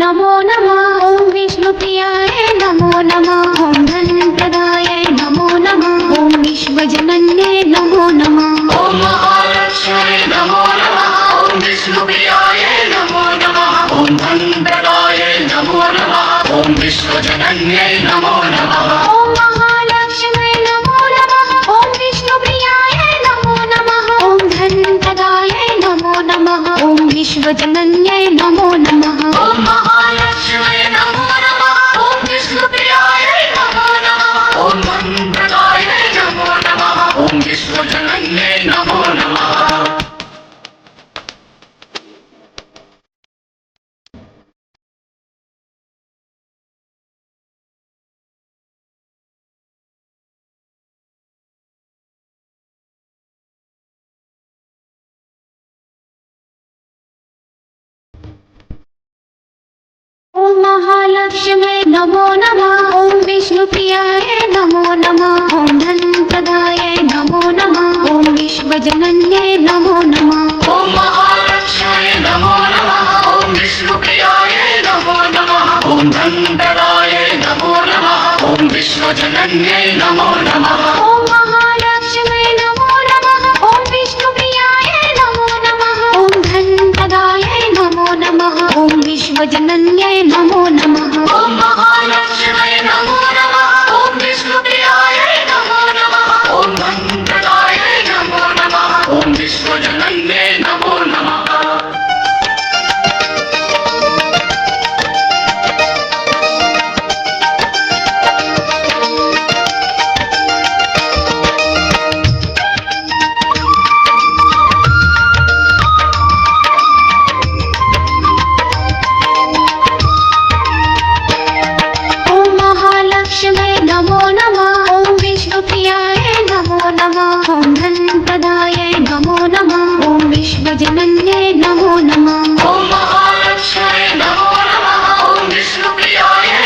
नमो नमः। ॐ विष्णुप्रियाय नमो नमः। ॐ धनप्रदाय नमो नमः। ॐ विश्वजनन्ये नमो नमः। ॐ महालक्ष्म्यै नमो नमः। ॐ विष्णुप्रियाय नमो नमः। ॐ धनप्रदाय नमो नमः। ॐ विश्वजनन्यै नमो नमः। ॐ महालक्ष्म्यै नमो नमः। ॐ विष्णुप्रियाय नमो नमः। ॐ धनप्रदाय नमो नमः। ॐ विश्वजनन्यै नमो नमः। ॐ महालक्ष्म्यै नमो नमः। ॐ विष्णुप्रियाय नमो नमः। ॐ धनप्रदाय नमो नमः। ॐ विश्वजनन्यै नमो नमः। ॐ महालक्ष्म्यै नमो नमः। ॐ विष्णुप्रियाय नमो नमः। ॐ धनप्रदाय नमो नमः। ॐ विश्वजनन्यै नमो नमः। ॐ महालक्ष्म्यै नमो नमः। ॐ विष्णुप्रियाय नमो नमः। ॐ धनप्रदाय नमो नमः। ॐ विश्वजनन्यै नमो नमः।